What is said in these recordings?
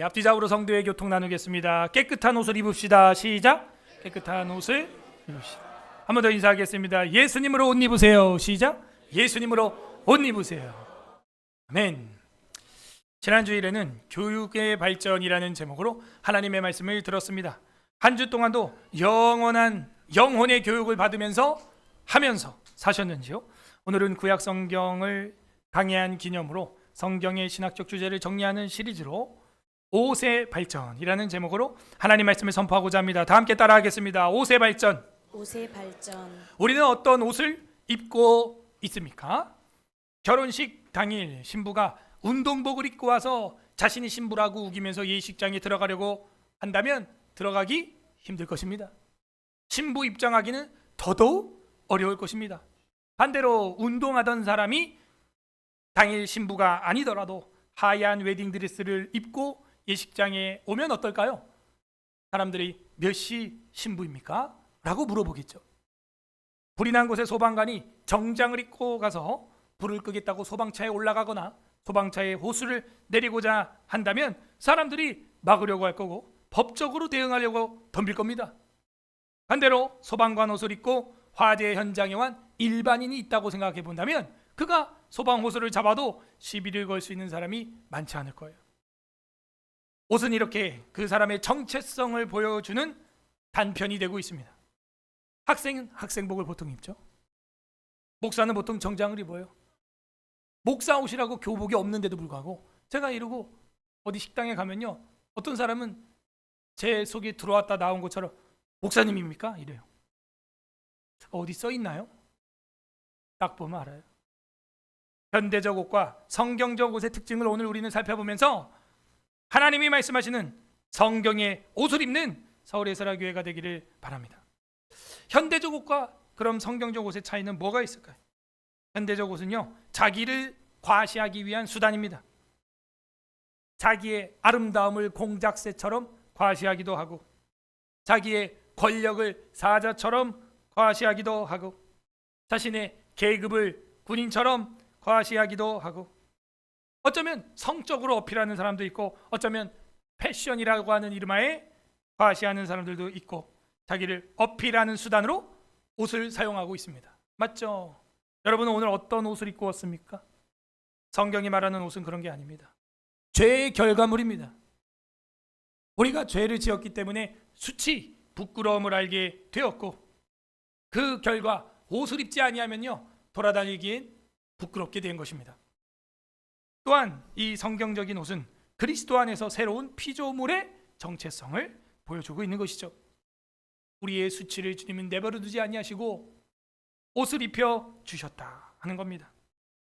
앞뒤 좌우로 성도의 교통 나누겠습니다. 깨끗한 옷을 입읍시다. 시작. 깨끗한 옷을 입읍시다. 한 번 더 인사하겠습니다. 예수님으로 옷 입으세요. 시작. 예수님으로 옷 입으세요. 아멘. 지난 주일에는 교육의 발전이라는 제목으로 하나님의 말씀을 들었습니다. 한 주 동안도 영원한 영혼의 교육을 받으면서 하면서 사셨는지요? 오늘은 구약 성경을 강해한 기념으로 성경의 신학적 주제를 정리하는 시리즈로 옷의 발전이라는 제목으로 하나님 말씀을 선포하고자 합니다. 다 함께 따라하겠습니다. 옷의 발전. 옷의 발전. 우리는 어떤 옷을 입고 있습니까? 결혼식 당일 신부가 운동복을 입고 와서 자신이 신부라고 우기면서 예식장에 들어가려고 한다면 들어가기 힘들 것입니다. 신부 입장하기는 더더욱 어려울 것입니다. 반대로 운동하던 사람이 당일 신부가 아니더라도 하얀 웨딩드레스를 입고 예식장에 오면 어떨까요? 사람들이 몇 시 신부입니까? 라고 물어보겠죠. 불이 난 곳에 소방관이 정장을 입고 가서 불을 끄겠다고 소방차에 올라가거나 소방차에 호수를 내리고자 한다면 사람들이 막으려고 할 거고 법적으로 대응하려고 덤빌 겁니다. 반대로 소방관 옷을 입고 화재 현장에 온 일반인이 있다고 생각해 본다면 그가 소방 호수를 잡아도 시비를 걸 수 있는 사람이 많지 않을 거예요. 옷은 이렇게 그 사람의 정체성을 보여주는 단편이 되고 있습니다. 학생은 학생복을 보통 입죠. 목사는 보통 정장을 입어요. 목사 옷이라고 교복이 없는데도 불구하고 제가 이러고 어디 식당에 가면요, 어떤 사람은 제 속에 들어왔다 나온 것처럼 목사님입니까? 이래요. 어디 써 있나요? 딱 보면 알아요. 현대적 옷과 성경적 옷의 특징을 오늘 우리는 살펴보면서 하나님이 말씀하시는 성경의 옷을 입는 서울의 설화교회가 되기를 바랍니다. 현대적 옷과 그럼 성경적 옷의 차이는 뭐가 있을까요? 현대적 옷은요, 자기를 과시하기 위한 수단입니다. 자기의 아름다움을 공작새처럼 과시하기도 하고 자기의 권력을 사자처럼 과시하기도 하고 자신의 계급을 군인처럼 과시하기도 하고 어쩌면 성적으로 어필하는 사람도 있고 어쩌면 패션이라고 하는 이름하에 과시하는 사람들도 있고 자기를 어필하는 수단으로 옷을 사용하고 있습니다. 맞죠? 여러분은 오늘 어떤 옷을 입고 왔습니까? 성경이 말하는 옷은 그런 게 아닙니다. 죄의 결과물입니다. 우리가 죄를 지었기 때문에 수치, 부끄러움을 알게 되었고 그 결과 옷을 입지 아니하면요 돌아다니기엔 부끄럽게 된 것입니다. 또한 이 성경적인 옷은 그리스도 안에서 새로운 피조물의 정체성을 보여주고 있는 것이죠. 우리의 수치를 주님은 내버려 두지 아니하시고 옷을 입혀 주셨다 하는 겁니다.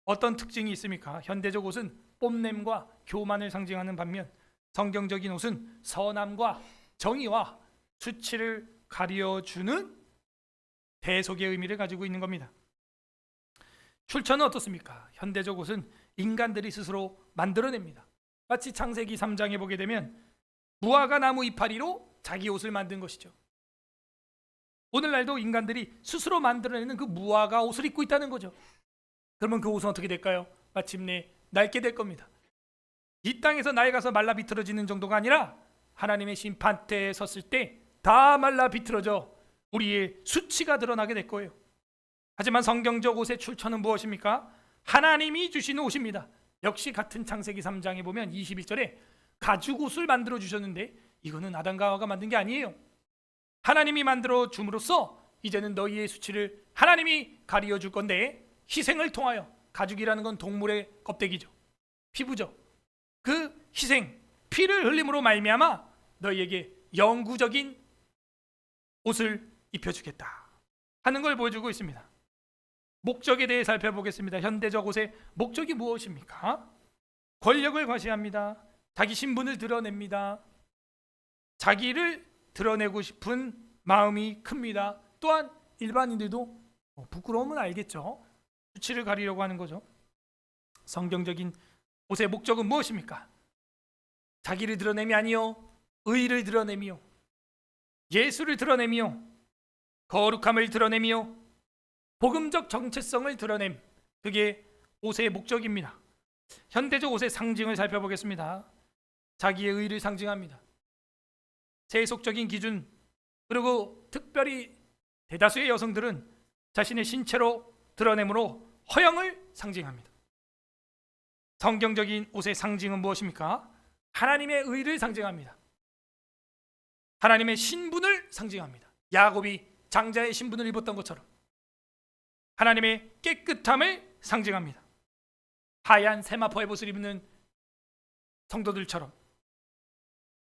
어떤 특징이 있습니까? 현대적 옷은 뽐냄과 교만을 상징하는 반면 성경적인 옷은 선함과 정의와 수치를 가려주는 대속의 의미를 가지고 있는 겁니다. 출처는 어떻습니까? 현대적 옷은 인간들이 스스로 만들어냅니다. 마치 창세기 3장에 보게 되면 무화과 나무 이파리로 자기 옷을 만든 것이죠. 오늘날도 인간들이 스스로 만들어내는 그 무화과 옷을 입고 있다는 거죠. 그러면 그 옷은 어떻게 될까요? 마침내 낡게 될 겁니다. 이 땅에서 낡아서 말라 비틀어지는 정도가 아니라 하나님의 심판대에 섰을 때 다 말라 비틀어져 우리의 수치가 드러나게 될 거예요. 하지만 성경적 옷의 출처는 무엇입니까? 하나님이 주신 옷입니다. 역시 같은 창세기 3장에 보면 21절에 가죽 옷을 만들어 주셨는데 이거는 아담과 하와가 만든 게 아니에요. 하나님이 만들어 줌으로써 이제는 너희의 수치를 하나님이 가리어 줄 건데 희생을 통하여, 가죽이라는 건 동물의 껍데기죠. 피부죠. 그 희생, 피를 흘림으로 말미암아 너희에게 영구적인 옷을 입혀주겠다 하는 걸 보여주고 있습니다. 목적에 대해 살펴보겠습니다. 현대적 옷의 목적이 무엇입니까? 권력을 과시합니다. 자기 신분을 드러냅니다. 자기를 드러내고 싶은 마음이 큽니다. 또한 일반인들도 부끄러움은 알겠죠. 수치를 가리려고 하는 거죠. 성경적인 옷의 목적은 무엇입니까? 자기를 드러냄이 아니요 의를 드러내미요 예수를 드러내미요 거룩함을 드러내미요 복음적 정체성을 드러냄, 그게 옷의 목적입니다. 현대적 옷의 상징을 살펴보겠습니다. 자기의 의를 상징합니다. 세속적인 기준, 그리고 특별히 대다수의 여성들은 자신의 신체로 드러내므로 허영을 상징합니다. 성경적인 옷의 상징은 무엇입니까? 하나님의 의를 상징합니다. 하나님의 신분을 상징합니다. 야곱이 장자의 신분을 입었던 것처럼 하나님의 깨끗함을 상징합니다. 하얀 세마포의 옷을 입는 성도들처럼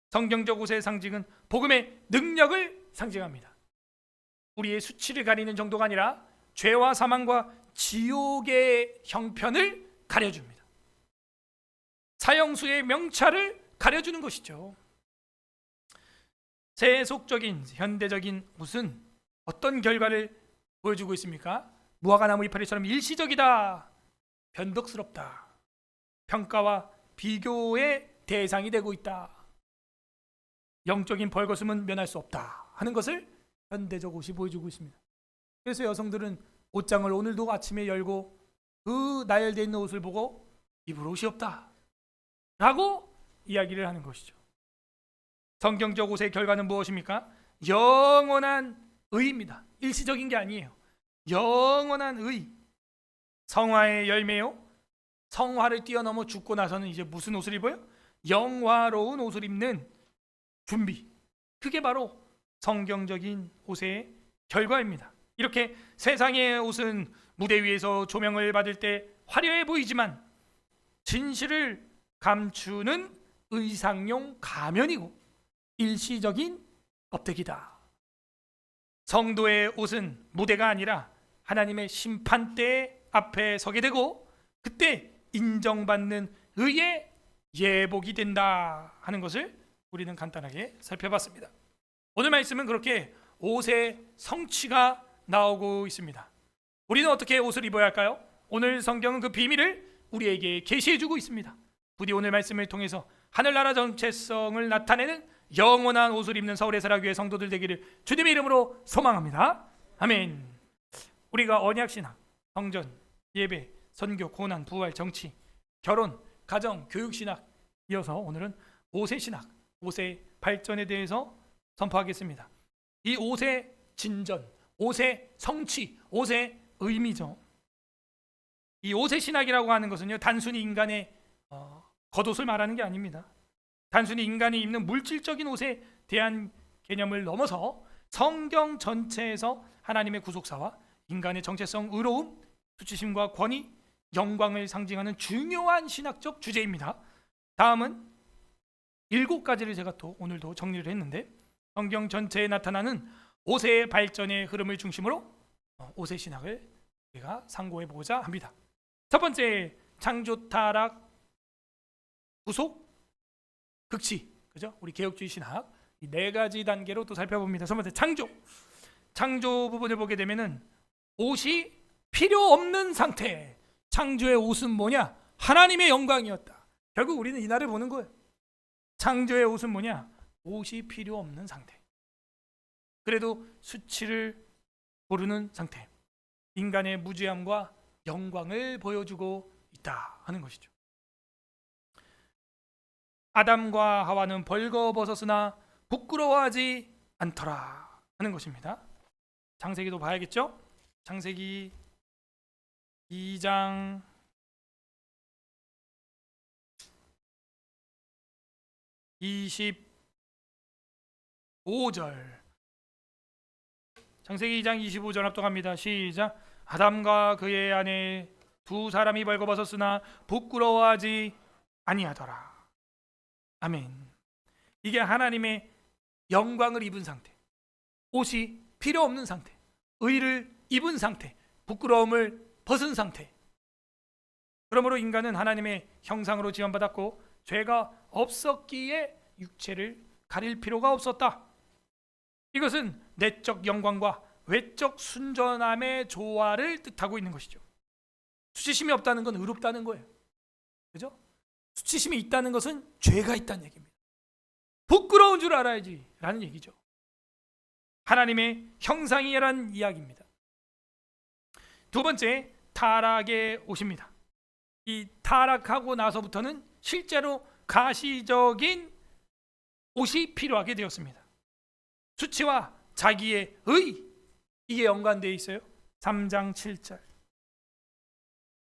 성경적 옷의 상징은 복음의 능력을 상징합니다. 우리의 수치를 가리는 정도가 아니라 죄와 사망과 지옥의 형편을 가려줍니다. 사형수의 명찰을 가려주는 것이죠. 세속적인 현대적인 옷은 어떤 결과를 보여주고 있습니까? 무화과나무 이파리처럼 일시적이다, 변덕스럽다, 평가와 비교의 대상이 되고 있다, 영적인 벌거슴은 면할 수 없다 하는 것을 현대적 옷이 보여주고 있습니다. 그래서 여성들은 옷장을 오늘도 아침에 열고 그 나열되어 있는 옷을 보고 입을 옷이 없다 라고 이야기를 하는 것이죠. 성경적 옷의 결과는 무엇입니까? 영원한 의입니다. 일시적인 게 아니에요. 영원한 의. 성화의 열매요. 성화를 뛰어넘어 죽고 나서는 이제 무슨 옷을 입어요? 영화로운 옷을 입는 준비. 그게 바로 성경적인 옷의 결과입니다. 이렇게 세상의 옷은 무대 위에서 조명을 받을 때 화려해 보이지만 진실을 감추는 의상용 가면이고 일시적인 껍데기다. 성도의 옷은 무대가 아니라 하나님의 심판대 앞에 서게 되고 그때 인정받는 의의 예복이 된다 하는 것을 우리는 간단하게 살펴봤습니다. 오늘 말씀은 그렇게 옷의 성취가 나오고 있습니다. 우리는 어떻게 옷을 입어야 할까요? 오늘 성경은 그 비밀을 우리에게 계시해주고 있습니다. 부디 오늘 말씀을 통해서 하늘나라 정체성을 나타내는 영원한 옷을 입는 서울의 사랑교회 성도들 되기를 주님의 이름으로 소망합니다. 아멘. 우리가 언약신학, 성전, 예배, 선교, 고난, 부활, 정치, 결혼, 가정, 교육신학 이어서 오늘은 옷의 신학, 옷의 발전에 대해서 선포하겠습니다. 이 옷의 진전, 옷의 성취, 옷의 의미죠. 이 옷의 신학이라고 하는 것은요, 단순히 인간의 겉옷을 말하는 게 아닙니다. 단순히 인간이 입는 물질적인 옷에 대한 개념을 넘어서 성경 전체에서 하나님의 구속사와 인간의 정체성, 의로움, 수치심과 권위, 영광을 상징하는 중요한 신학적 주제입니다. 다음은 7가지를 제가 또 오늘도 정리를 했는데 성경 전체에 나타나는 옷의 발전의 흐름을 중심으로 옷의 신학을 우리가 상고해 보고자 합니다. 첫 번째, 창조, 타락, 구속, 극치, 그죠? 우리 개혁주의 신학 이 4가지 단계로 또 살펴봅니다. 첫 번째, 창조 부분을 보게 되면은 옷이 필요 없는 상태. 창조의 옷은 뭐냐? 하나님의 영광이었다. 결국 우리는 이날을 보는 거예요. 창조의 옷은 뭐냐? 옷이 필요 없는 상태. 그래도 수치를 고르는 상태. 인간의 무죄함과 영광을 보여주고 있다 하는 것이죠. 아담과 하와는 벌거벗었으나 부끄러워하지 않더라 하는 것입니다. 창세기도 봐야겠죠? 창세기 2장 25절. 창세기 2장 25절 합독합니다. 시작. 아담과 그의 아내 두 사람이 벌거벗었으나 부끄러워하지 아니하더라. 아멘. 이게 하나님의 영광을 입은 상태, 옷이 필요 없는 상태, 의를 입은 상태, 부끄러움을 벗은 상태. 그러므로 인간은 하나님의 형상으로 지음받았고 죄가 없었기에 육체를 가릴 필요가 없었다. 이것은 내적 영광과 외적 순전함의 조화를 뜻하고 있는 것이죠. 수치심이 없다는 건 의롭다는 거예요. 그죠? 수치심이 있다는 것은 죄가 있다는 얘기입니다. 부끄러운 줄 알아야지 라는 얘기죠. 하나님의 형상이라는 이야기입니다. 두 번째, 타락의 옷입니다. 이 타락하고 나서부터는 실제로 가시적인 옷이 필요하게 되었습니다. 수치와 자기의 의, 이게 연관되어 있어요. 3장 7절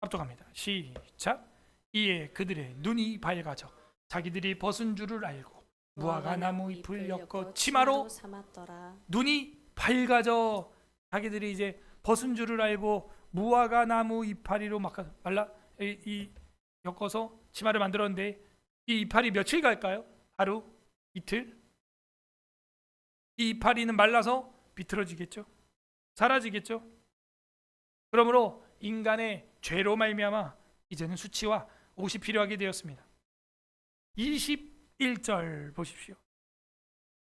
합독합니다. 시작. 이에 그들의 눈이 밝아져 자기들이 벗은 줄을 알고 무화과 나무 잎을 엮어 치마로 삼았더라. 눈이 밝아져 자기들이 이제 벗은 줄을 알고 무화과 나무 이파리로 막 말라 이 엮어서 치마를 만들었는데 이 이파리 며칠 갈까요? 하루? 이틀? 이 이파리는 말라서 비틀어지겠죠? 사라지겠죠? 그러므로 인간의 죄로 말미암아 이제는 수치와 옷이 필요하게 되었습니다. 21절 보십시오.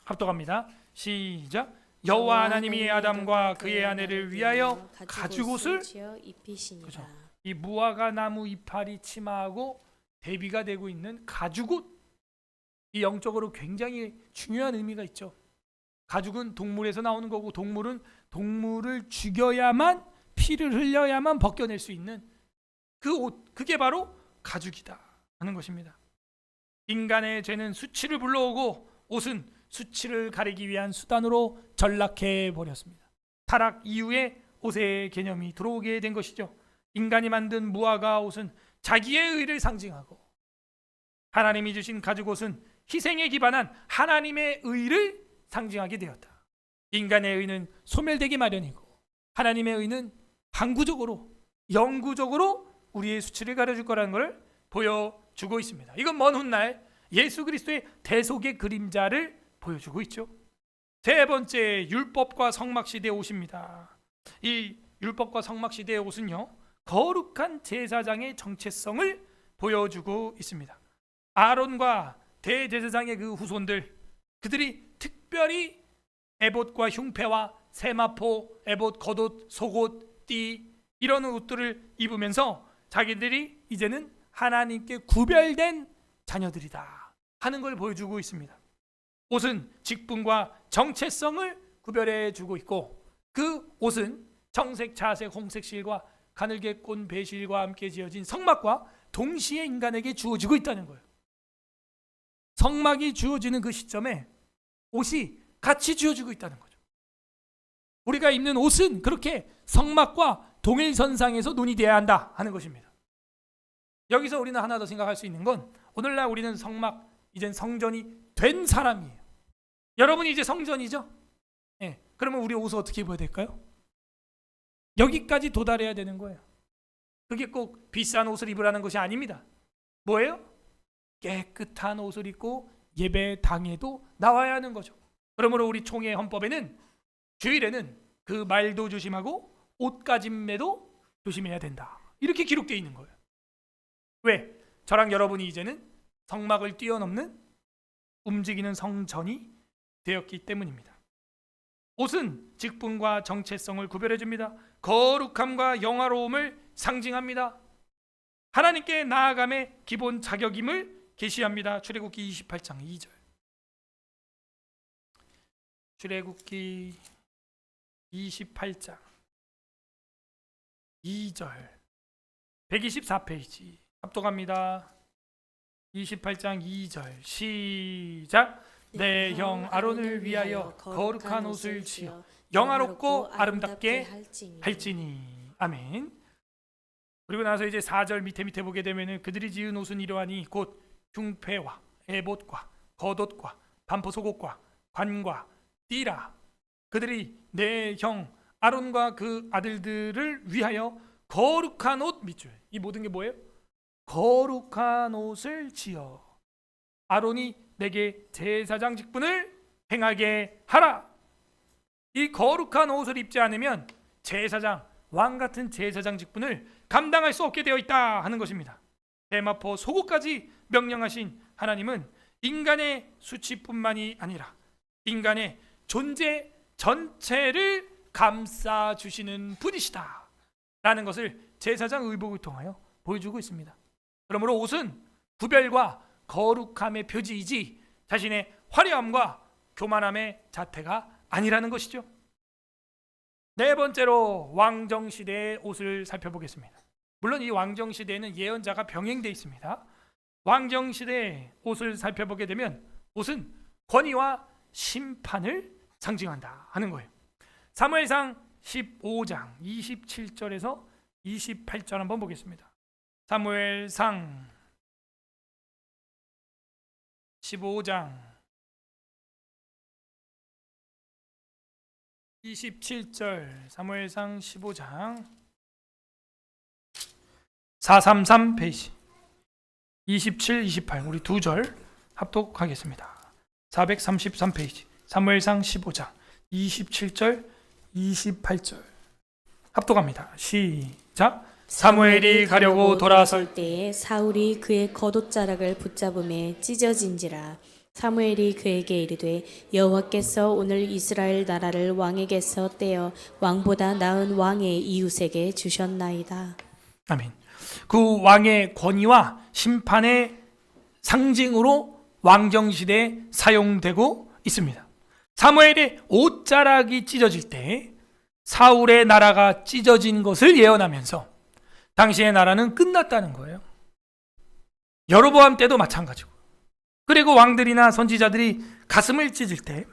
합독합니다. 시작. 여호와 하나님이 아담과 그의 아내를 위하여 가죽옷을 입히시니라. 그렇죠. 이 무화과 나무 이파리 치마하고 대비가 되고 있는 가죽옷, 이 영적으로 굉장히 중요한 의미가 있죠. 가죽은 동물에서 나오는 거고 동물은 동물을 죽여야만 피를 흘려야만 벗겨낼 수 있는 그 옷, 그게 바로 가죽이다 하는 것입니다. 인간의 죄는 수치를 불러오고 옷은 수치를 가리기 위한 수단으로 전락해 버렸습니다. 타락 이후에 옷의 개념이 들어오게 된 것이죠. 인간이 만든 무화과 옷은 자기의 의를 상징하고 하나님이 주신 가죽옷은 희생에 기반한 하나님의 의를 상징하게 되었다. 인간의 의는 소멸되기 마련이고 하나님의 의는 항구적으로 영구적으로 우리의 수치를 가려줄 거라는 것을 보여주고 있습니다. 이건 먼 훗날 예수 그리스도의 대속의 그림자를 보여주고 있죠. 세 번째, 율법과 성막 시대의 옷입니다. 이 율법과 성막 시대의 옷은요, 거룩한 제사장의 정체성을 보여주고 있습니다. 아론과 대제사장의 그 후손들, 그들이 특별히 에봇과 흉패와 세마포, 에봇, 겉옷, 속옷, 띠 이런 옷들을 입으면서 자기들이 이제는 하나님께 구별된 자녀들이다 하는 걸 보여주고 있습니다. 옷은 직분과 정체성을 구별해 주고 있고 그 옷은 청색, 자색, 홍색 실과 가늘게 꼰 배실과 함께 지어진 성막과 동시에 인간에게 주어지고 있다는 거예요. 성막이 주어지는 그 시점에 옷이 같이 주어지고 있다는 거죠. 우리가 입는 옷은 그렇게 성막과 동일선상에서 논의되어야 한다 하는 것입니다. 여기서 우리는 하나 더 생각할 수 있는 건 오늘날 우리는 성막, 이젠 성전이 된 사람이에요. 여러분이 이제 성전이죠? 네. 그러면 우리 옷을 어떻게 입어야 될까요? 여기까지 도달해야 되는 거예요. 그게 꼭 비싼 옷을 입으라는 것이 아닙니다. 뭐예요? 깨끗한 옷을 입고 예배당에도 나와야 하는 거죠. 그러므로 우리 총회 헌법에는 주일에는 그 말도 조심하고 옷가짐매도 조심해야 된다. 이렇게 기록되어 있는 거예요. 왜? 저랑 여러분이 이제는 성막을 뛰어넘는 움직이는 성전이 되었기 때문입니다. 옷은 직분과 정체성을 구별해줍니다. 거룩함과 영화로움을 상징합니다. 하나님께 나아감의 기본 자격임을 계시합니다. 출애굽기 28장 2절. 출애굽기 28장 2절 124페이지 합독합니다. 28장 2절 시작. 내 형 아론을 위하여 거룩한 옷을 지어 영화롭고 아름답게 할지니. 아멘. 그리고 나서 이제 4절 밑에 보게 되면 그들이 지은 옷은 이러하니 곧 흉패와 에봇과 겉옷과 반포 속옷과 관과 띠라. 그들이 내 형 아론과 그 아들들을 위하여 거룩한 옷 밑줄. 이 모든 게 뭐예요? 거룩한 옷을 지어 아론이 내게 제사장 직분을 행하게 하라. 이 거룩한 옷을 입지 않으면 제사장, 왕 같은 제사장 직분을 감당할 수 없게 되어 있다 하는 것입니다. 대마포 속옷까지 명령하신 하나님은 인간의 수치뿐만이 아니라 인간의 존재 전체를 감싸주시는 분이시다 라는 것을 제사장 의복을 통하여 보여주고 있습니다. 그러므로 옷은 구별과 거룩함의 표지이지 자신의 화려함과 교만함의 자태가 아니라는 것이죠. 네 번째로 왕정시대의 옷을 살펴보겠습니다. 물론 이 왕정시대에는 예언자가 병행되어 있습니다. 왕정시대의 옷을 살펴보게 되면 옷은 권위와 심판을 상징한다 하는 거예요. 사무엘상 15장 27절에서 28절 한번 보겠습니다. 사무엘상 15장 27절, 사무엘상 15장 433 페이지, 27, 28 우리 두 절 합독하겠습니다. 433 페이지 사무엘상 15장 27절 28절 합독합니다. 시작. 사무엘이 가려고 돌아설 때에 사울이 그의 겉옷자락을 붙잡음에 찢어진지라. 사무엘이 그에게 이르되 여호와께서 오늘 이스라엘 나라를 왕에게서 떼어 왕보다 나은 왕의 이웃에게 주셨나이다. 아멘. 그 왕의 권위와 심판의 상징으로 왕정시대에 사용되고 있습니다. 사무엘의 옷자락이 찢어질 때 사울의 나라가 찢어진 것을 예언하면서 당시의 나라는 끝났다는 거예요. 여로보암 때도 마찬가지고, 그리고 왕들이나 선지자들이 가슴을 찢을 때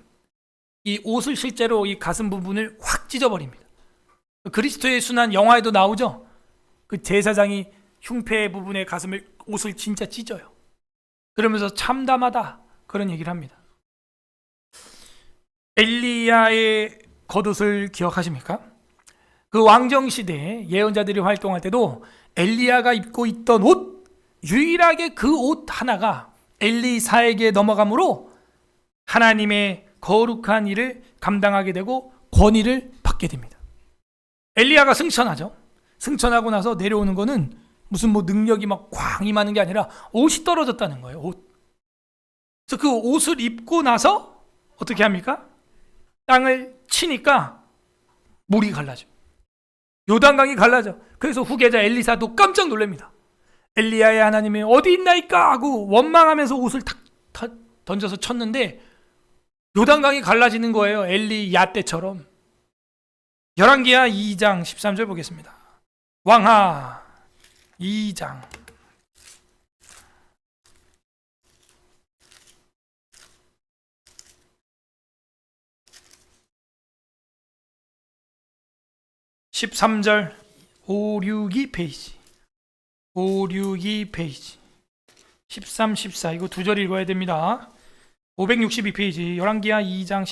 이 옷을 실제로 이 가슴 부분을 확 찢어버립니다. 그리스도의 순환 영화에도 나오죠. 그 제사장이 흉패 부분의 가슴을 옷을 진짜 찢어요. 그러면서 참담하다 그런 얘기를 합니다. 엘리야의 겉옷을 기억하십니까? 그 왕정시대에 예언자들이 활동할 때도 엘리야가 입고 있던 옷, 유일하게 그 옷 하나가 엘리사에게 넘어가므로 하나님의 거룩한 일을 감당하게 되고 권위를 받게 됩니다. 엘리야가 승천하죠. 승천하고 나서 내려오는 거는 무슨 능력이 막 꽝 임하는 게 아니라 옷이 떨어졌다는 거예요. 옷. 그래서 그 옷을 입고 나서 어떻게 합니까? 땅을 치니까 물이 갈라져. 요단강이 갈라져. 그래서 후계자 엘리사도 깜짝 놀랍니다. 엘리야의 하나님이 어디 있나이까 하고 원망하면서 옷을 탁 던져서 쳤는데 요단강이 갈라지는 거예요. 엘리야 때처럼. 열왕기하 2장 13절 보겠습니다. 왕하 2장 13절 562 페이지 562 페이지 13, 14 이거 두 절 읽어야 됩니다. 562 페이지 열왕기하 2장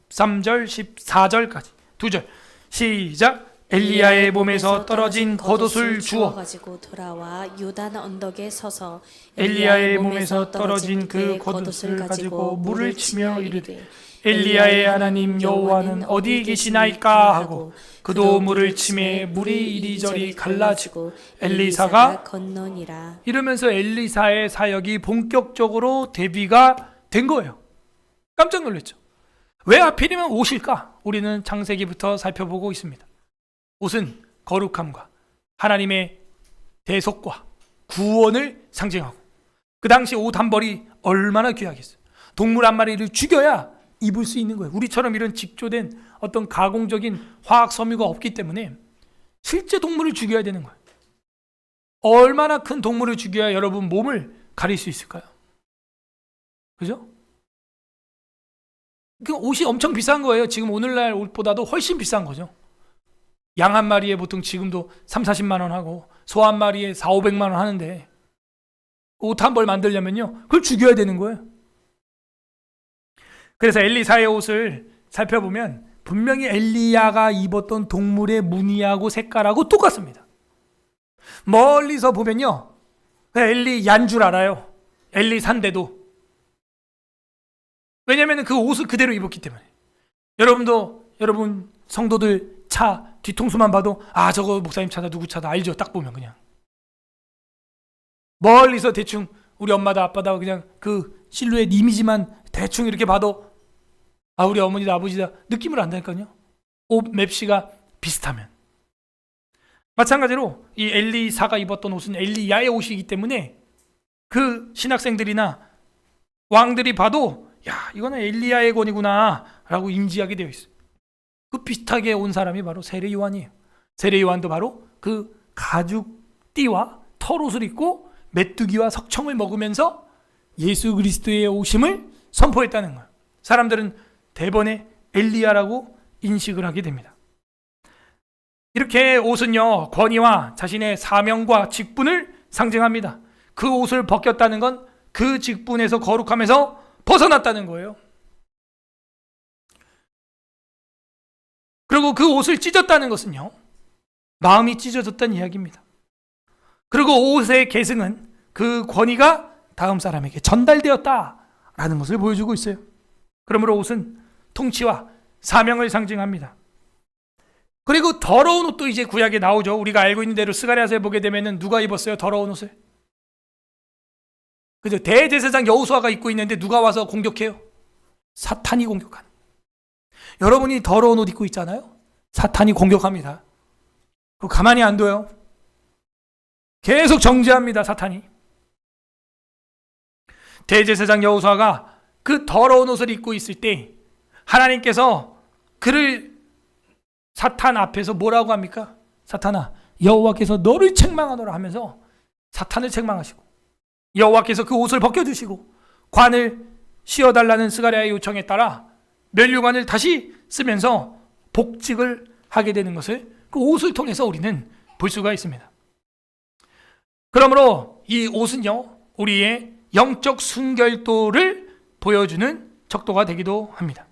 13절 14절까지 두 절 시작. 엘리야의 몸에서 떨어진 겉옷을 주워 가지고 돌아와 요단 언덕에 서서 엘리야의 몸에서 떨어진 그 겉옷을 가지고 물을 치며 이르되 엘리야의 하나님 여호와는 어디 계시나이까 하고 그도 물을 치매 물이 이리저리 갈라지고 엘리사가 건너니라. 이러면서 엘리사의 사역이 본격적으로 대비가 된 거예요. 깜짝 놀랐죠. 왜 하필이면 옷일까? 우리는 창세기부터 살펴보고 있습니다. 옷은 거룩함과 하나님의 대속과 구원을 상징하고, 그 당시 옷 한 벌이 얼마나 귀하겠어요. 동물 한 마리를 죽여야 입을 수 있는 거예요. 우리처럼 이런 직조된 어떤 가공적인 화학 섬유가 없기 때문에 실제 동물을 죽여야 되는 거예요. 얼마나 큰 동물을 죽여야 여러분 몸을 가릴 수 있을까요? 그죠? 그 옷이 엄청 비싼 거예요. 지금 오늘날 옷보다도 훨씬 비싼 거죠. 양 한 마리에 보통 지금도 3, 40만 원 하고 소 한 마리에 4, 500만 원 하는데 옷 한 벌 만들려면요 그걸 죽여야 되는 거예요. 그래서 엘리사의 옷을 살펴보면 분명히 엘리야가 입었던 동물의 무늬하고 색깔하고 똑같습니다. 멀리서 보면요 엘리야인 줄 알아요. 엘리사인데도. 왜냐하면 그 옷을 그대로 입었기 때문에. 여러분 성도들 차 뒤통수만 봐도 아 저거 목사님 차다 누구 차다 알죠. 딱 보면 그냥 멀리서 대충 우리 엄마다 아빠다 그냥 그 실루엣 이미지만 대충 이렇게 봐도 아 우리 어머니다 아버지다 느낌을 안다니까요. 옷 맵시가 비슷하면. 마찬가지로 이 엘리사가 입었던 옷은 엘리야의 옷이기 때문에 그 신학생들이나 왕들이 봐도 야 이거는 엘리야의 권이구나 라고 인지하게 되어 있어요. 그 비슷하게 온 사람이 바로 세례 요한이에요. 세례 요한도 바로 그 가죽띠와 털옷을 입고 메뚜기와 석청을 먹으면서 예수 그리스도의 오심을 선포했다는 거예요. 사람들은 대번에 엘리야라고 인식을 하게 됩니다. 이렇게 옷은요, 권위와 자신의 사명과 직분을 상징합니다. 그 옷을 벗겼다는 건 그 직분에서 거룩함에서 벗어났다는 거예요. 그리고 그 옷을 찢었다는 것은요, 마음이 찢어졌다는 이야기입니다. 그리고 옷의 계승은 그 권위가 다음 사람에게 전달되었다라는 것을 보여주고 있어요. 그러므로 옷은 통치와 사명을 상징합니다. 그리고 더러운 옷도 이제 구약에 나오죠. 우리가 알고 있는 대로 스가랴서에 보게 되면은 누가 입었어요? 더러운 옷을. 그죠? 대제사장 여호수아가 입고 있는데 누가 와서 공격해요? 사탄이 공격하는. 여러분이 더러운 옷 입고 있잖아요. 사탄이 공격합니다. 그거 가만히 안 둬요. 계속 정죄합니다, 사탄이. 대제사장 여호수아가 그 더러운 옷을 입고 있을 때 하나님께서 그를 사탄 앞에서 뭐라고 합니까? 사탄아, 여호와께서 너를 책망하노라 하면서 사탄을 책망하시고, 여호와께서 그 옷을 벗겨주시고 관을 씌워달라는 스가랴의 요청에 따라 면류관을 다시 쓰면서 복직을 하게 되는 것을 그 옷을 통해서 우리는 볼 수가 있습니다. 그러므로 이 옷은요, 우리의 영적 순결도를 보여주는 척도가 되기도 합니다.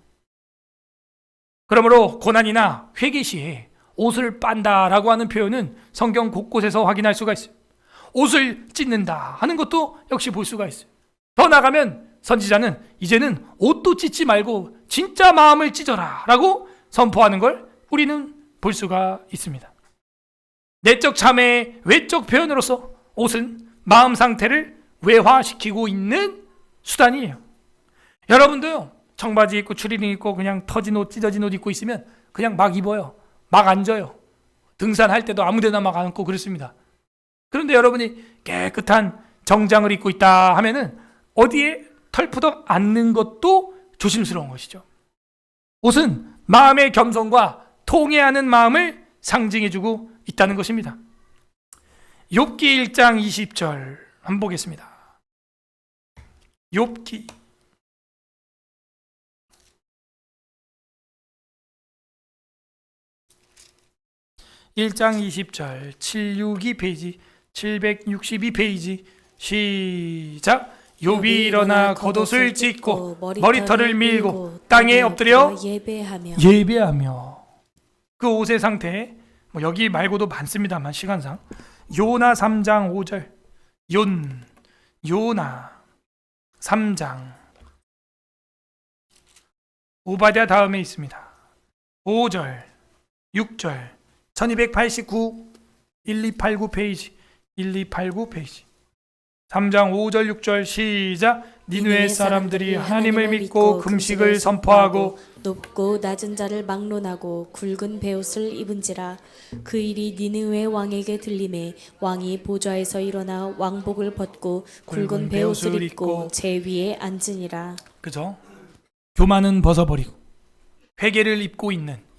그러므로 고난이나 회개 시에 옷을 빤다라고 하는 표현은 성경 곳곳에서 확인할 수가 있어요. 옷을 찢는다 하는 것도 역시 볼 수가 있어요. 더 나가면 선지자는 이제는 옷도 찢지 말고 진짜 마음을 찢어라 라고 선포하는 걸 우리는 볼 수가 있습니다. 내적 참회의 외적 표현으로서 옷은 마음 상태를 외화시키고 있는 수단이에요. 여러분도요, 청바지 입고 추리닝 입고 그냥 터진 옷, 찢어진 옷 입고 있으면 그냥 막 입어요. 막 앉아요. 등산할 때도 아무데나 막 앉고 그렇습니다. 그런데 여러분이 깨끗한 정장을 입고 있다 하면은 어디에 털푸덕 앉는 것도 조심스러운 것이죠. 옷은 마음의 겸손과 통회하는 마음을 상징해주고 있다는 것입니다. 욥기 1장 20절 한번 보겠습니다. 욥기 1장 20절 762페이지 762페이지 시작. 욥이 일어나 겉옷을 찢고 머리털을 밀고 땅에 엎드려 예배하며. 그 옷의 상태 여기 말고도 많습니다만 시간상 요나 3장 5절 요나 3장 오바댜 다음에 있습니다. 5절 6절 1289 1289페이지 1289페이지 3장 5절 6절 시작. 니느웨 사람들이 하나님을 믿고 금식을 선포하고 높고 낮은 자를 막론하고 굵은 베옷을 입은지라. 그 일이 니느웨 왕에게 들림에 왕이 보좌에서 일어나 왕복을 벗고 굵은 베옷을 입고 제 위에 앉으니라. 그죠? 교만은 벗어버리고 회개를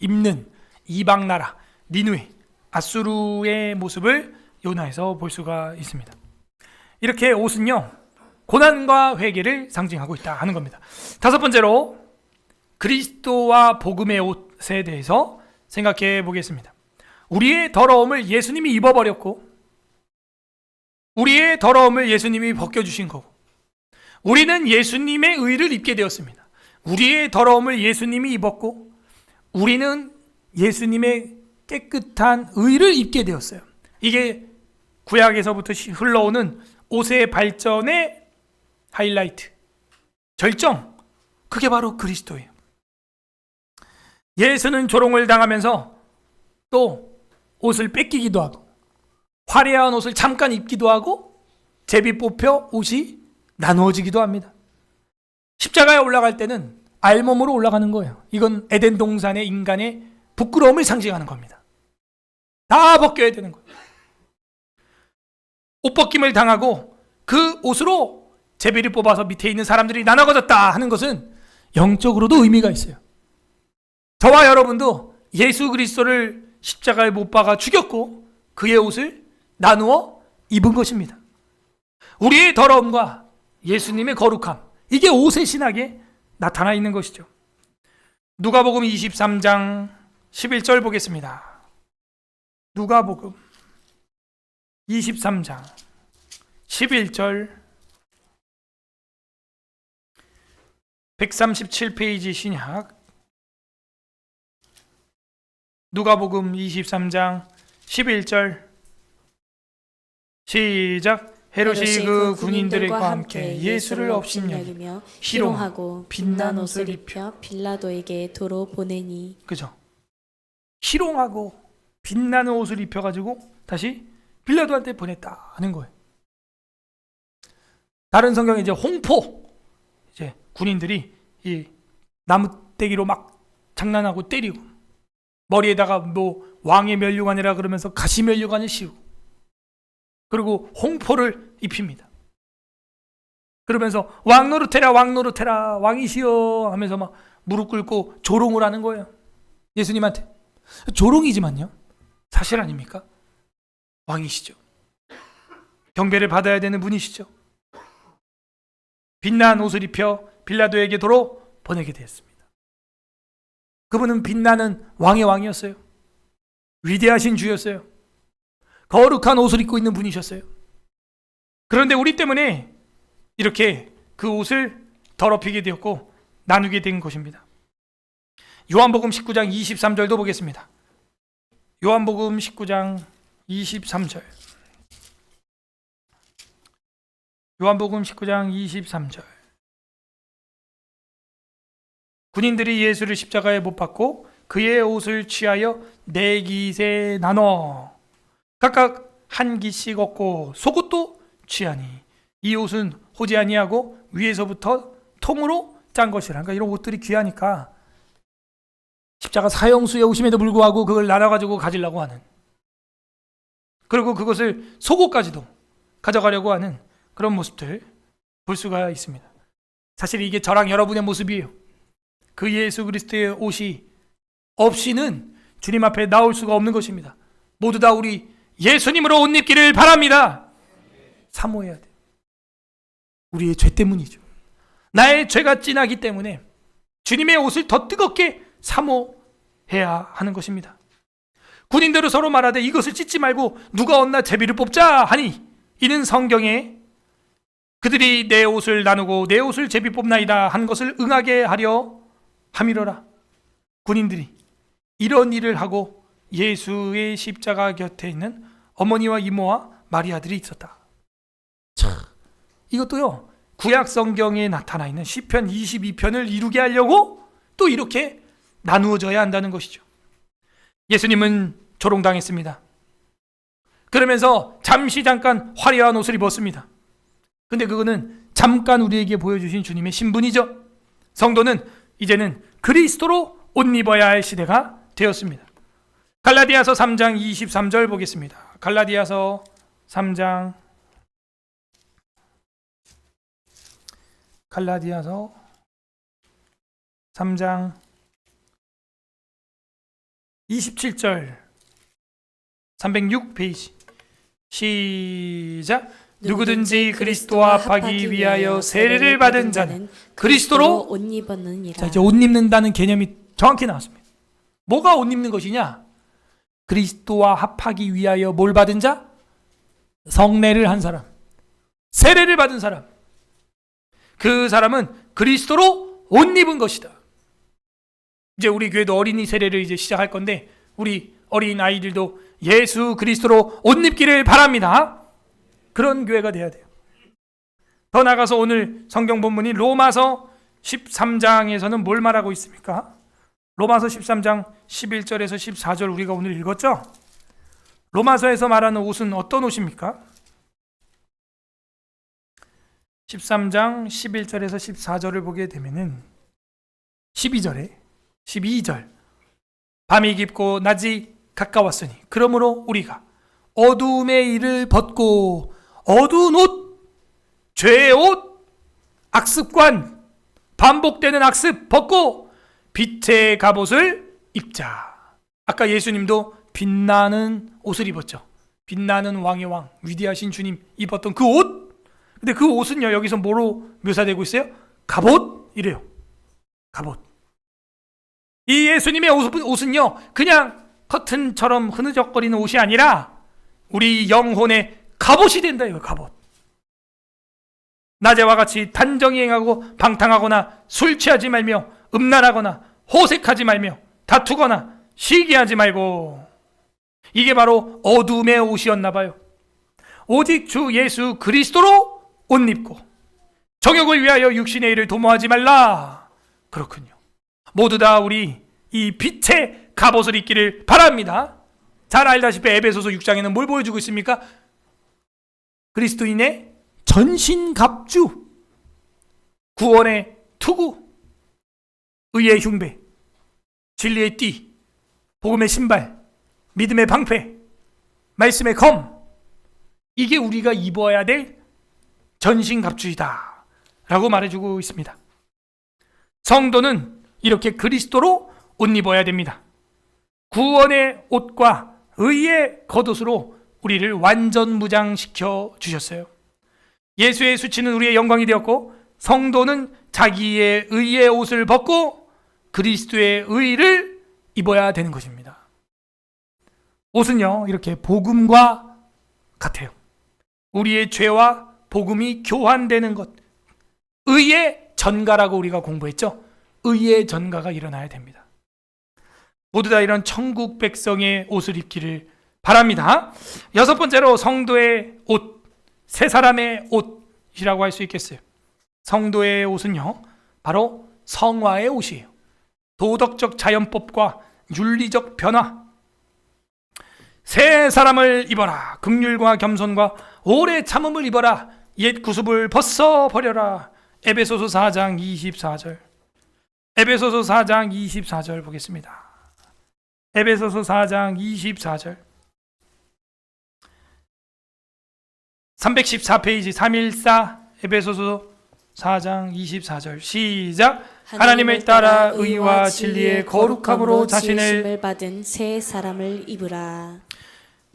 입는 이방 나라 니느웨 아수르의 모습을 요나에서 볼 수가 있습니다. 이렇게 옷은요, 고난과 회개를 상징하고 있다 하는 겁니다. 다섯 번째로 그리스도와 복음의 옷에 대해서 생각해 보겠습니다. 우리의 더러움을 예수님이 입어버렸고 우리의 더러움을 예수님이 벗겨주신 거고 우리는 예수님의 의를 입게 되었습니다. 우리의 더러움을 예수님이 입었고 우리는 예수님의 깨끗한 의를 입게 되었어요. 이게 구약에서부터 흘러오는 옷의 발전의 하이라이트, 절정, 그게 바로 그리스도예요. 예수는 조롱을 당하면서 또 옷을 뺏기기도 하고 화려한 옷을 잠깐 입기도 하고 제비 뽑혀 옷이 나누어지기도 합니다. 십자가에 올라갈 때는 알몸으로 올라가는 거예요. 이건 에덴 동산의 인간의 부끄러움을 상징하는 겁니다. 다 벗겨야 되는 거예요. 옷 벗김을 당하고 그 옷으로 제비를 뽑아서 밑에 있는 사람들이 나눠가졌다 하는 것은 영적으로도 의미가 있어요. 저와 여러분도 예수 그리스도를 십자가에 못 박아 죽였고 그의 옷을 나누어 입은 것입니다. 우리의 더러움과 예수님의 거룩함, 이게 옷의 신학의 나타나 있는 것이죠. 누가복음 23장 11절 보겠습니다. 누가복음 23장 11절 137페이지 신약 누가복음 23장 11절 시작. 헤롯이 그 군인들과 함께 예수를 업신여기며 희롱하고 빛난 옷을 입혀 빌라도에게 도로 보내니. 그죠? 희롱하고 빛나는 옷을 입혀가지고 다시 빌라도한테 보냈다 하는 거예요. 다른 성경에 이제 홍포, 이제 군인들이 이 나무떼기로 막 장난하고 때리고 머리에다가 뭐 왕의 면류관이라 그러면서 가시 면류관을 씌우고 그리고 홍포를 입힙니다. 그러면서 왕 노릇해라 왕 노릇해라 왕이시여 하면서 막 무릎 꿇고 조롱을 하는 거예요. 예수님한테. 조롱이지만요, 사실 아닙니까? 왕이시죠. 경배를 받아야 되는 분이시죠. 빛난 옷을 입혀 빌라도에게 도로 보내게 되었습니다. 그분은 빛나는 왕의 왕이었어요. 위대하신 주였어요. 거룩한 옷을 입고 있는 분이셨어요. 그런데 우리 때문에 이렇게 그 옷을 더럽히게 되었고 나누게 된 것입니다. 요한복음 19장 23절도 보겠습니다. 요한복음 19장 23절. 요한복음 19장 23절. 군인들이 예수를 십자가에 못 박고 그의 옷을 취하여 네 깃에 나눠 각각 한 깃씩 얻고 속옷도 취하니 이 옷은 호지 아니하고 위에서부터 통으로 짠 것이라. 그러니까 이런 옷들이 귀하니까 십자가 사형수에 오심에도 불구하고 그걸 나눠가지고 가지려고 하는, 그리고 그것을 속옷까지도 가져가려고 하는 그런 모습들 볼 수가 있습니다. 사실 이게 저랑 여러분의 모습이에요. 그 예수 그리스도의 옷이 없이는 주님 앞에 나올 수가 없는 것입니다. 모두 다 우리 예수님으로 옷 입기를 바랍니다. 사모해야 돼요. 우리의 죄 때문이죠. 나의 죄가 진하기 때문에 주님의 옷을 더 뜨겁게 사모해야 하는 것입니다. 군인들은 서로 말하되 이것을 찢지 말고 누가 얻나 제비를 뽑자 하니 이는 성경에 그들이 내 옷을 나누고 내 옷을 제비 뽑나이다 한 것을 응하게 하려 함이로라. 군인들이 이런 일을 하고 예수의 십자가 곁에 있는 어머니와 이모와 마리아들이 있었다. 참, 이것도요 구약 성경에 나타나 있는 시편 22편을 이루게 하려고 또 이렇게 나누어져야 한다는 것이죠. 예수님은 조롱당했습니다. 그러면서 잠깐 화려한 옷을 입었습니다. 근데 그거는 잠깐 우리에게 보여주신 주님의 신분이죠. 성도는 이제는 그리스도로 옷 입어야 할 시대가 되었습니다. 갈라디아서 3장 23절 보겠습니다. 갈라디아서 3장 27절 306페이지 시작. 누구든지 그리스도와 합하기 위하여 세례를 받은 자는 그리스도로 옷 입었느니라. 자, 이제 옷 입는다는 개념이 정확히 나왔습니다. 뭐가 옷 입는 것이냐? 그리스도와 합하기 위하여 뭘 받은 자? 성례를 한 사람, 세례를 받은 사람. 그 사람은 그리스도로 옷 입은 것이다. 이제 우리 교회도 어린이 세례를 이제 시작할 건데 우리 어린 아이들도 예수 그리스도로 옷 입기를 바랍니다. 그런 교회가 돼야 돼요. 더 나아가서 오늘 성경 본문이 로마서 13장에서는 뭘 말하고 있습니까? 로마서 13장 11절에서 14절 우리가 오늘 읽었죠? 로마서에서 말하는 옷은 어떤 옷입니까? 13장 11절에서 14절을 보게 되면은 12절 밤이 깊고 낮이 가까웠으니 그러므로 우리가 어두움의 일을 벗고 어두운 옷, 죄의 옷, 악습관, 반복되는 악습 벗고 빛의 갑옷을 입자. 아까 예수님도 빛나는 옷을 입었죠. 빛나는 왕의 왕, 위대하신 주님 입었던 그 옷. 근데 그 옷은요 여기서 뭐로 묘사되고 있어요? 갑옷이래요. 갑옷. 이 예수님의 옷은요, 그냥 커튼처럼 흐느적거리는 옷이 아니라 우리 영혼의 갑옷이 된다. 이거 갑옷. 낮에와 같이 단정히 행하고 방탕하거나 술 취하지 말며 음란하거나 호색하지 말며 다투거나 시기하지 말고. 이게 바로 어둠의 옷이었나 봐요. 오직 주 예수 그리스도로 옷 입고 정욕을 위하여 육신의 일을 도모하지 말라. 그렇군요. 모두 다 우리 이 빛의 갑옷을 입기를 바랍니다. 잘 알다시피 에베소서 6장에는 뭘 보여주고 있습니까? 그리스도인의 전신갑주, 구원의 투구, 의의 흉배, 진리의 띠, 복음의 신발, 믿음의 방패, 말씀의 검. 이게 우리가 입어야 될 전신갑주이다 라고 말해주고 있습니다. 성도는 이렇게 그리스도로 옷 입어야 됩니다. 구원의 옷과 의의 겉옷으로 우리를 완전 무장시켜 주셨어요. 예수의 수치는 우리의 영광이 되었고, 성도는 자기의 의의 옷을 벗고 그리스도의 의를 입어야 되는 것입니다. 옷은요, 이렇게 복음과 같아요. 우리의 죄와 복음이 교환되는 것, 의의 전가라고 우리가 공부했죠. 의의 전가가 일어나야 됩니다. 모두 다 이런 천국 백성의 옷을 입기를 바랍니다. 여섯 번째로 성도의 옷, 새 사람의 옷이라고 할 수 있겠어요. 성도의 옷은요, 바로 성화의 옷이에요. 도덕적 자연법과 윤리적 변화, 새 사람을 입어라. 긍휼과 겸손과 오래 참음을 입어라. 옛 구습을 벗어 버려라. 에베소서 4장 24절. 에베소서 4장 24절 보겠습니다. 에베소서 4장 24절. 314페이지 314 에베소서 4장 24절 시작. 하나님을 따라 의와 진리의 거룩함으로 자신을 받은 새 사람을 입으라.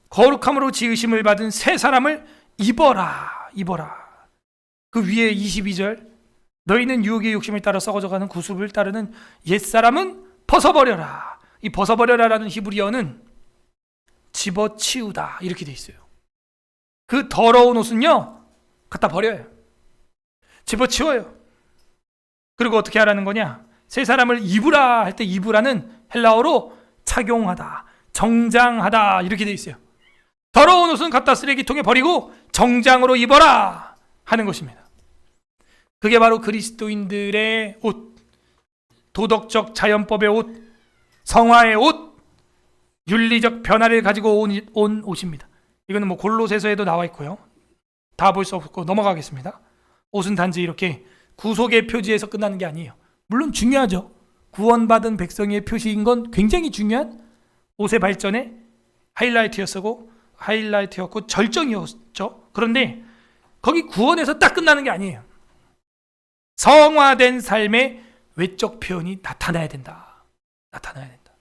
거룩함으로 지으심을 받은 새 사람을 입어라. 입어라. 그 위에 22절. 너희는 유혹의 욕심을 따라 썩어져가는 구습을 따르는 옛사람은 벗어버려라. 이 벗어버려라라는 히브리어는 집어치우다 이렇게 돼 있어요. 그 더러운 옷은요, 갖다 버려요. 집어치워요. 그리고 어떻게 하라는 거냐? 새 사람을 입으라 할 때 입으라는 헬라어로 착용하다, 정장하다 이렇게 돼 있어요. 더러운 옷은 갖다 쓰레기통에 버리고 정장으로 입어라 하는 것입니다. 그게 바로 그리스도인들의 옷, 도덕적 자연법의 옷, 성화의 옷, 윤리적 변화를 가지고 온 옷입니다. 이거는 뭐 골로새서에도 나와 있고요. 다 볼 수 없고 넘어가겠습니다. 옷은 단지 이렇게 구속의 표지에서 끝나는 게 아니에요. 물론 중요하죠. 구원받은 백성의 표시인 건 굉장히 중요한 옷의 발전의 하이라이트였고 절정이었죠. 그런데 거기 구원에서 딱 끝나는 게 아니에요. 성화된 삶의 외적 표현이 나타나야 된다. 나타나야 된다.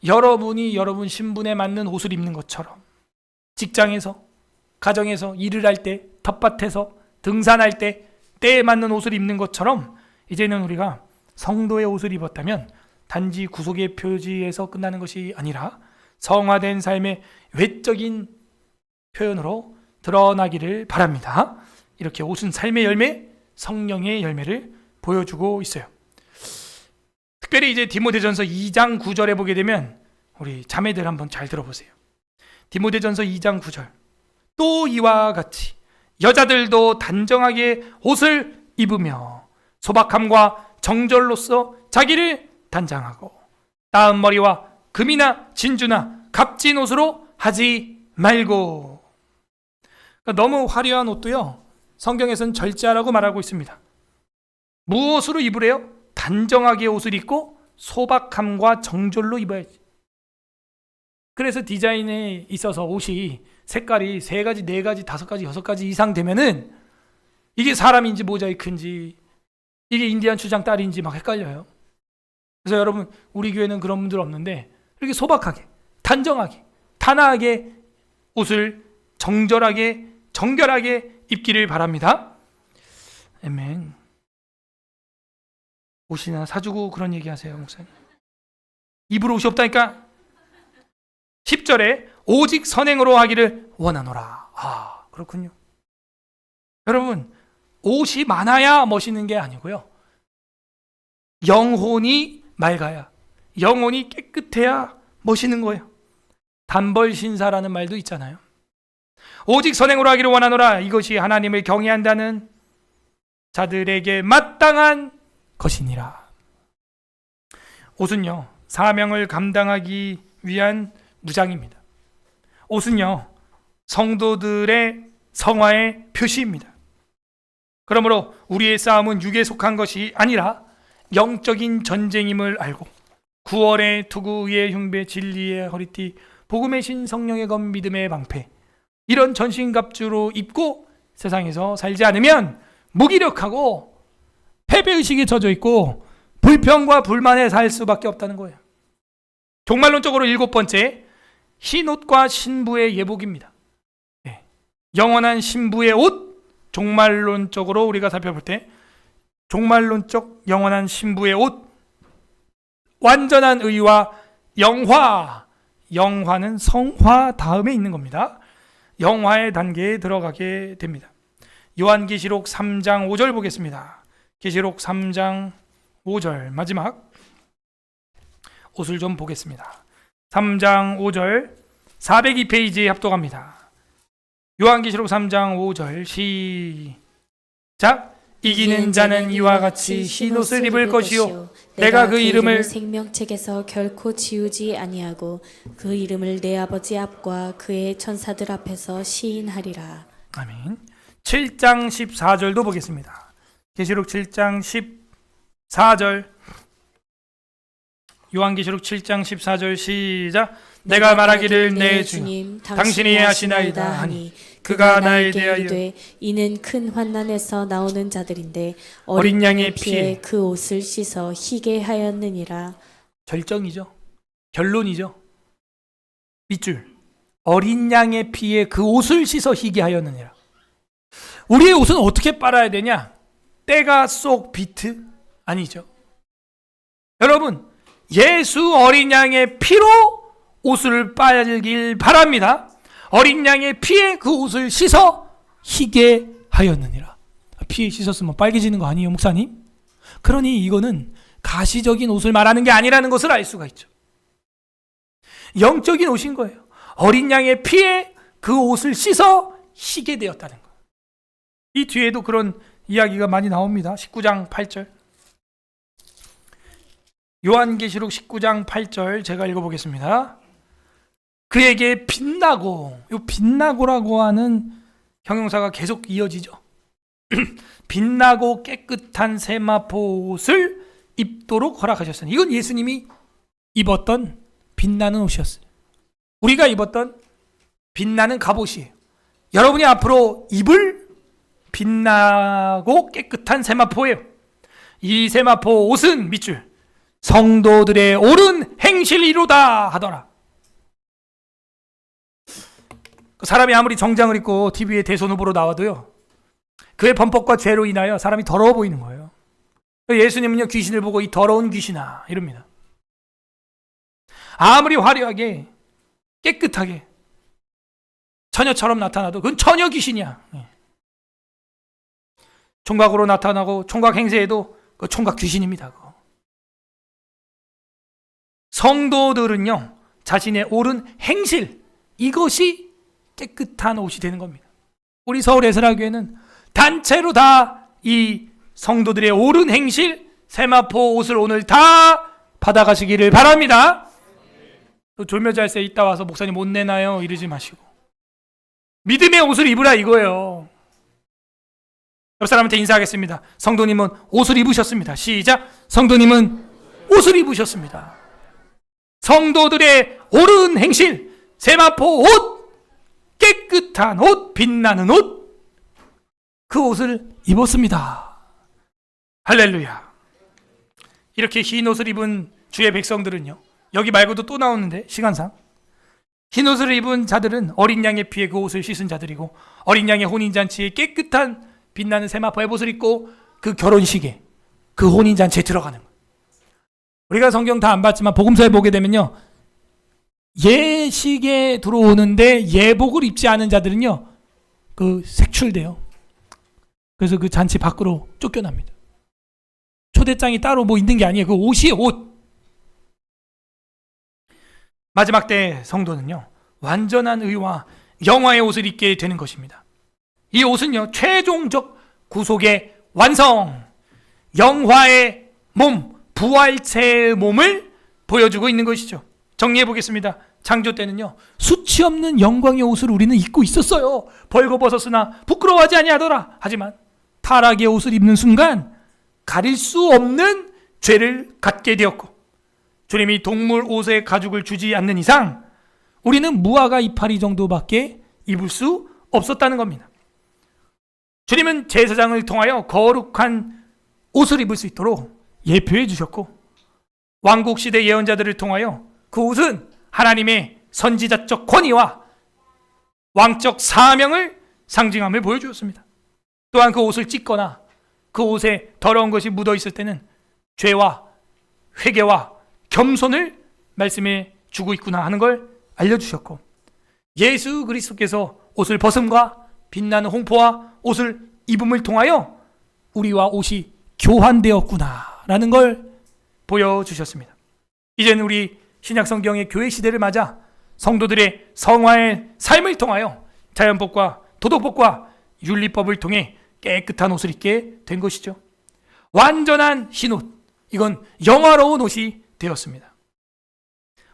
여러분이 여러분 신분에 맞는 옷을 입는 것처럼 직장에서, 가정에서, 일을 할 때, 텃밭에서, 등산할 때 때에 맞는 옷을 입는 것처럼 이제는 우리가 성도의 옷을 입었다면 단지 구속의 표지에서 끝나는 것이 아니라 성화된 삶의 외적인 표현으로 드러나기를 바랍니다. 이렇게 옷은 삶의 열매, 성령의 열매를 보여주고 있어요. 특별히 이제 디모데전서 2장 9절에 보게 되면 우리 자매들 한번 잘 들어보세요. 디모데전서 2장 9절. 또 이와 같이 여자들도 단정하게 옷을 입으며 소박함과 정절로서 자기를 단장하고 따은 머리와 금이나 진주나 값진 옷으로 하지 말고. 그러니까 너무 화려한 옷도요, 성경에서는 절제하라고 말하고 있습니다. 무엇으로 입으래요? 단정하게 옷을 입고 소박함과 정절로 입어야지. 그래서 디자인에 있어서 옷이 색깔이 3가지, 4가지, 5가지, 6가지 이상 되면은 이게 사람인지 모자이크인지 이게 인디안 추장 딸인지 막 헷갈려요. 그래서 여러분, 우리 교회는 그런 분들 없는데 이렇게 소박하게, 단정하게, 단아하게 옷을 정절하게, 정결하게 입기를 바랍니다. 아멘. 옷이나 사주고 그런 얘기하세요, 목사님. 입으로 옷이 없다니까. 10절에 오직 선행으로 하기를 원하노라. 아, 그렇군요. 여러분, 옷이 많아야 멋있는 게 아니고요, 영혼이 맑아야, 영혼이 깨끗해야 멋있는 거예요. 단벌신사라는 말도 있잖아요. 오직 선행으로 하기를 원하노라. 이것이 하나님을 경외한다는 자들에게 마땅한 것이니라. 옷은요, 사명을 감당하기 위한 무장입니다. 옷은요, 성도들의 성화의 표시입니다. 그러므로 우리의 싸움은 육에 속한 것이 아니라 영적인 전쟁임을 알고 구원의 투구, 의의 흉배, 진리의 허리띠, 복음의 신, 성령의 검, 믿음의 방패, 이런 전신갑주로 입고 세상에서 살지 않으면 무기력하고 패배의식에 젖어 있고 불평과 불만에 살 수밖에 없다는 거예요. 종말론적으로 7번째, 흰옷과 신부의 예복입니다. 네. 영원한 신부의 옷, 종말론적으로 우리가 살펴볼 때 종말론적 영원한 신부의 옷, 완전한 의와 영화, 영화는 성화 다음에 있는 겁니다. 영화의 단계에 들어가게 됩니다. 요한계시록 3장 5절 보겠습니다. 계시록 3장 5절 마지막 옷을 좀 보겠습니다. 3장 5절 402페이지에 합독합니다. 요한계시록 3장 5절 시작. 이기는 자는 이와 같이 흰옷을 입을 것이요 내가 그 이름을 생명책에서 결코 지우지 아니하고 그 이름을 내 아버지 앞과 그의 천사들 앞에서 시인하리라. 아멘. 7장 14절도 보겠습니다. 계시록 7장 14절 요한계시록 7장 14절 시작. 내가 말하기를 내 주님 당신이 하시나이다 하니 그가 나에 대하여 이는 큰 환난에서 나오는 자들인데 어린 양의 피에 그 옷을 씻어 희게 하였느니라. 결정이죠. 결론이죠. 밑줄. 어린 양의 피에 그 옷을 씻어 희게 하였느니라. 우리의 옷은 어떻게 빨아야 되냐? 때가 쏙 비트? 아니죠. 여러분, 예수 어린 양의 피로 옷을 빨길 바랍니다. 어린 양의 피에 그 옷을 씻어 희게 하였느니라. 피에 씻었으면 빨개지는 거 아니에요, 목사님? 그러니 이거는 가시적인 옷을 말하는 게 아니라는 것을 알 수가 있죠. 영적인 옷인 거예요. 어린 양의 피에 그 옷을 씻어 희게 되었다는 거예요. 이 뒤에도 그런 이야기가 많이 나옵니다. 19장 8절. 요한계시록 19장 8절 제가 읽어보겠습니다. 그에게 빛나고, 이 빛나고라고 하는 형용사가 계속 이어지죠. 빛나고 깨끗한 세마포 옷을 입도록 허락하셨으니, 이건 예수님이 입었던 빛나는 옷이었어요. 우리가 입었던 빛나는 갑옷이에요. 여러분이 앞으로 입을 빛나고 깨끗한 세마포예요. 이 세마포 옷은 밑줄 성도들의 옳은 행실이로다 하더라. 사람이 아무리 정장을 입고 TV에 대선 후보로 나와도요, 그의 범법과 죄로 인하여 사람이 더러워 보이는 거예요. 예수님은요, 귀신을 보고 이 더러운 귀신아 이럽니다. 아무리 화려하게 깨끗하게 처녀처럼 나타나도 그건 처녀 귀신이야. 총각으로 나타나고 총각 행세에도 그 총각 귀신입니다. 그거. 성도들은요, 자신의 옳은 행실, 이것이 깨끗한 옷이 되는 겁니다. 우리 서울 에스라교회는 단체로 다 이 성도들의 옳은 행실, 세마포 옷을 오늘 다 받아가시기를 바랍니다. 또 졸며잘세 있다 와서 목사님 못 내나요? 이러지 마시고 믿음의 옷을 입으라 이거예요. 옆 사람한테 인사하겠습니다. 성도님은 옷을 입으셨습니다. 시작. 성도님은 옷을 입으셨습니다. 성도들의 옳은 행실, 세마포 옷, 깨끗한 옷, 빛나는 옷, 그 옷을 입었습니다. 할렐루야. 이렇게 흰 옷을 입은 주의 백성들은요, 여기 말고도 또 나오는데 시간상 흰 옷을 입은 자들은 어린 양의 피에 그 옷을 씻은 자들이고, 어린 양의 혼인잔치에 깨끗한 빛나는 세마포 에봇을 입고 그 결혼식에 그 혼인잔치에 들어가는 거예요. 우리가 성경 다 안 봤지만 복음서에 보게 되면요, 예식에 들어오는데 예복을 입지 않은 자들은요, 그 색출돼요. 그래서 그 잔치 밖으로 쫓겨납니다. 초대장이 따로 뭐 있는 게 아니에요. 그 옷이 옷. 마지막 때 성도는요, 완전한 의와 영화의 옷을 입게 되는 것입니다. 이 옷은요, 최종적 구속의 완성, 영화의 몸, 부활체의 몸을 보여주고 있는 것이죠. 정리해 보겠습니다. 창조 때는요, 수치 없는 영광의 옷을 우리는 입고 있었어요. 벌거벗었으나 부끄러워하지 아니하더라. 하지만 타락의 옷을 입는 순간 가릴 수 없는 죄를 갖게 되었고, 주님이 동물 옷의 가죽을 주지 않는 이상 우리는 무화과 이파리 정도밖에 입을 수 없었다는 겁니다. 주님은 제사장을 통하여 거룩한 옷을 입을 수 있도록 예표해 주셨고, 왕국시대 예언자들을 통하여 그 옷은 하나님의 선지자적 권위와 왕적 사명을 상징함을 보여주었습니다. 또한 그 옷을 찢거나 그 옷에 더러운 것이 묻어 있을 때는 죄와 회개와 겸손을 말씀해 주고 있구나 하는 걸 알려주셨고, 예수 그리스도께서 옷을 벗음과 빛나는 홍포와 옷을 입음을 통하여 우리와 옷이 교환되었구나 라는 걸 보여주셨습니다. 이제는 우리 신약성경의 교회 시대를 맞아 성도들의 성화의 삶을 통하여 자연법과 도덕법과 윤리법을 통해 깨끗한 옷을 입게 된 것이죠. 완전한 흰옷, 이건 영화로운 옷이 되었습니다.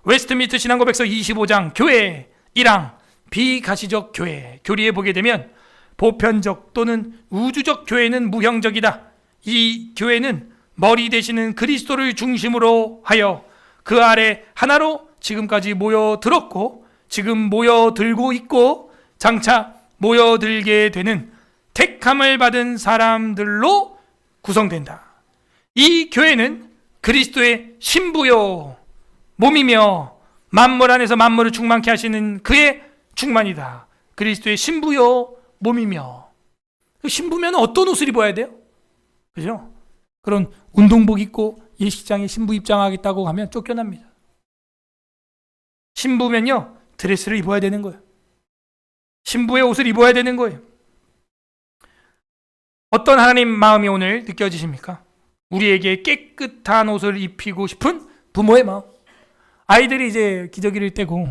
웨스트민스터 신앙고백서 25장 교회 1항 비가시적 교회 교리에 보게 되면, 보편적 또는 우주적 교회는 무형적이다. 이 교회는 머리 되시는 그리스도를 중심으로 하여 그 아래 하나로 지금까지 모여들었고 지금 모여들고 있고 장차 모여들게 되는 택함을 받은 사람들로 구성된다. 이 교회는 그리스도의 신부요 몸이며 만물 안에서 만물을 충만케 하시는 그의 충만이다. 그리스도의 신부요 몸이며, 그 신부면 어떤 옷을 입어야 돼요? 그죠? 그런 운동복 입고 예식장에 신부 입장하겠다고 하면 쫓겨납니다. 신부면요, 드레스를 입어야 되는 거예요. 신부의 옷을 입어야 되는 거예요. 어떤 하나님 마음이 오늘 느껴지십니까? 우리에게 깨끗한 옷을 입히고 싶은 부모의 마음. 아이들이 이제 기저귀를 떼고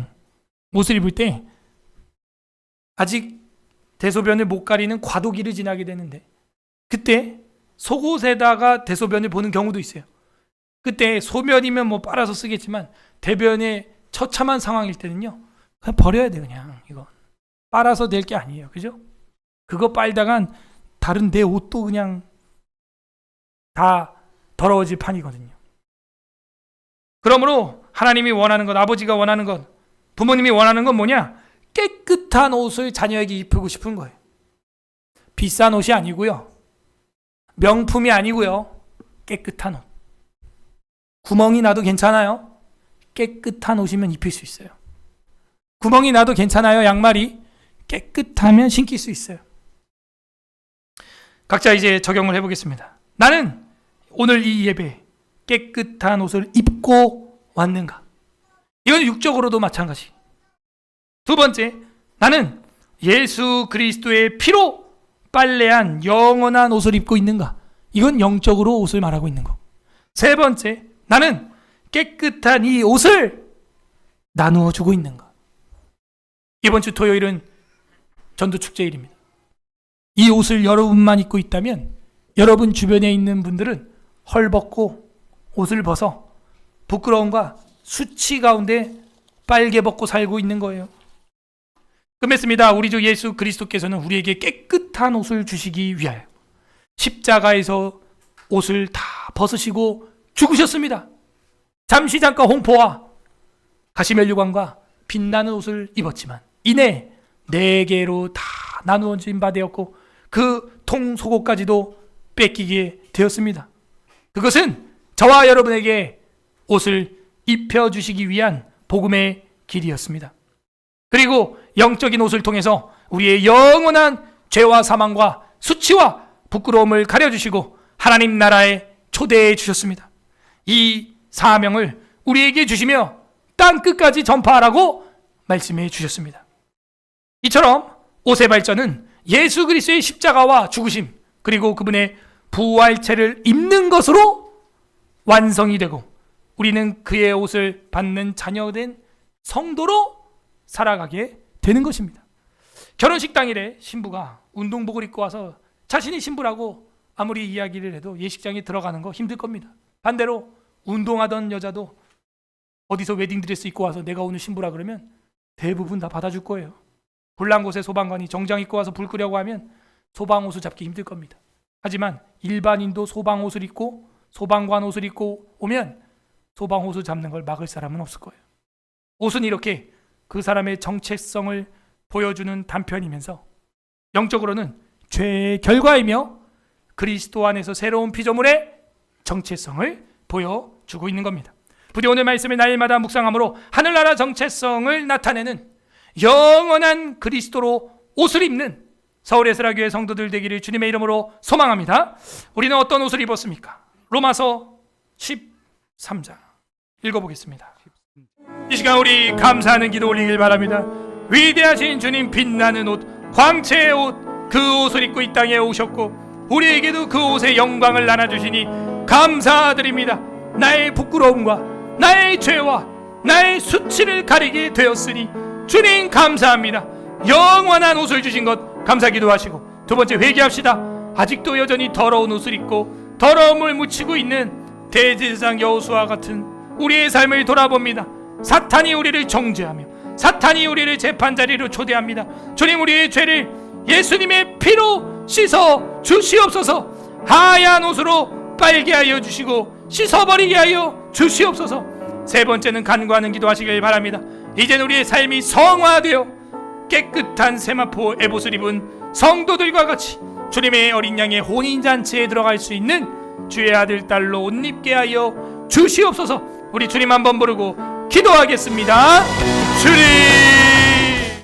옷을 입을 때 아직 대소변을 못 가리는 과도기를 지나게 되는데, 그때 속옷에다가 대소변을 보는 경우도 있어요. 그때 소변이면 뭐 빨아서 쓰겠지만 대변에 처참한 상황일 때는요, 그냥 버려야 돼. 그냥 이거 빨아서 될 게 아니에요. 그죠? 그거 빨다간 다른 내 옷도 그냥 다 더러워질 판이거든요. 그러므로 하나님이 원하는 것, 아버지가 원하는 것, 부모님이 원하는 건 뭐냐? 깨끗한 옷을 자녀에게 입히고 싶은 거예요. 비싼 옷이 아니고요, 명품이 아니고요, 깨끗한 옷. 구멍이 나도 괜찮아요. 깨끗한 옷이면 입힐 수 있어요. 구멍이 나도 괜찮아요. 양말이 깨끗하면 신길 수 있어요. 각자 이제 적용을 해보겠습니다. 나는 오늘 이 예배 깨끗한 옷을 입고 왔는가? 이건 육적으로도 마찬가지. 두 번째, 나는 예수 그리스도의 피로 빨래한 영원한 옷을 입고 있는가? 이건 영적으로 옷을 말하고 있는 거. 세 번째, 나는 깨끗한 이 옷을 나누어 주고 있는가? 이번 주 토요일은 전도축제일입니다. 이 옷을 여러분만 입고 있다면 여러분 주변에 있는 분들은 헐벗고 옷을 벗어 부끄러움과 수치 가운데 빨개 벗고 살고 있는 거예요. 끝맺습니다. 우리 주 예수 그리스도께서는 우리에게 깨끗한 옷을 주시기 위하여 십자가에서 옷을 다 벗으시고 죽으셨습니다. 잠시 잠깐 홍포와 가시멜류관과 빛나는 옷을 입었지만 이내 네 개로 다 나누어진 바 되었고 그 통속옷까지도 뺏기게 되었습니다. 그것은 저와 여러분에게 옷을 입혀주시기 위한 복음의 길이었습니다. 그리고 영적인 옷을 통해서 우리의 영원한 죄와 사망과 수치와 부끄러움을 가려주시고 하나님 나라의 초대해 주셨습니다. 이 사명을 우리에게 주시며 땅 끝까지 전파하라고 말씀해 주셨습니다. 이처럼 옷의 발전은 예수 그리스도의 십자가와 죽으심 그리고 그분의 부활체를 입는 것으로 완성이 되고 우리는 그의 옷을 받는 자녀된 성도로 살아가게 되는 것입니다. 결혼식 당일에 신부가 운동복을 입고 와서 자신이 신부라고 아무리 이야기를 해도 예식장에 들어가는 거 힘들 겁니다. 반대로 운동하던 여자도 어디서 웨딩드레스 입고 와서 내가 오늘 신부라 그러면 대부분 다 받아줄 거예요. 불난 곳에 소방관이 정장 입고 와서 불 끄려고 하면 소방호수 잡기 힘들 겁니다. 하지만 일반인도 소방옷을 입고 소방관 옷을 입고 오면 소방호수 잡는 걸 막을 사람은 없을 거예요. 옷은 이렇게 그 사람의 정체성을 보여주는 단편이면서 영적으로는 죄의 결과이며 그리스도 안에서 새로운 피조물의 정체성을 보여주고 있는 겁니다. 부디 오늘 말씀을 날마다 묵상함으로 하늘나라 정체성을 나타내는 영원한 그리스도로 옷을 입는 서울에스라교회 성도들 되기를 주님의 이름으로 소망합니다. 우리는 어떤 옷을 입었습니까? 로마서 13장 읽어보겠습니다. 이 시간 우리 감사하는 기도 올리길 바랍니다. 위대하신 주님, 빛나는 옷, 광채의 옷, 그 옷을 입고 이 땅에 오셨고 우리에게도 그 옷의 영광을 나눠주시니 감사드립니다. 나의 부끄러움과 나의 죄와 나의 수치를 가리게 되었으니 주님 감사합니다. 영원한 옷을 주신 것 감사 기도하시고 두 번째 회개합시다. 아직도 여전히 더러운 옷을 입고 더러움을 묻히고 있는 대제사장 여호수아와 같은 우리의 삶을 돌아봅니다. 사탄이 우리를 정죄하며 사탄이 우리를 재판자리로 초대합니다. 주님, 우리의 죄를 예수님의 피로 씻어 주시옵소서. 하얀 옷으로 빨게 하여 주시고 씻어버리게 하여 주시옵소서. 세 번째는 간구하는 기도하시길 바랍니다. 이제는 우리의 삶이 성화되어 깨끗한 세마포 에봇을 입은 성도들과 같이 주님의 어린 양의 혼인잔치에 들어갈 수 있는 주의 아들 딸로 옷 입게 하여 주시옵소서. 우리 주님 한번 부르고 기도하겠습니다. 주님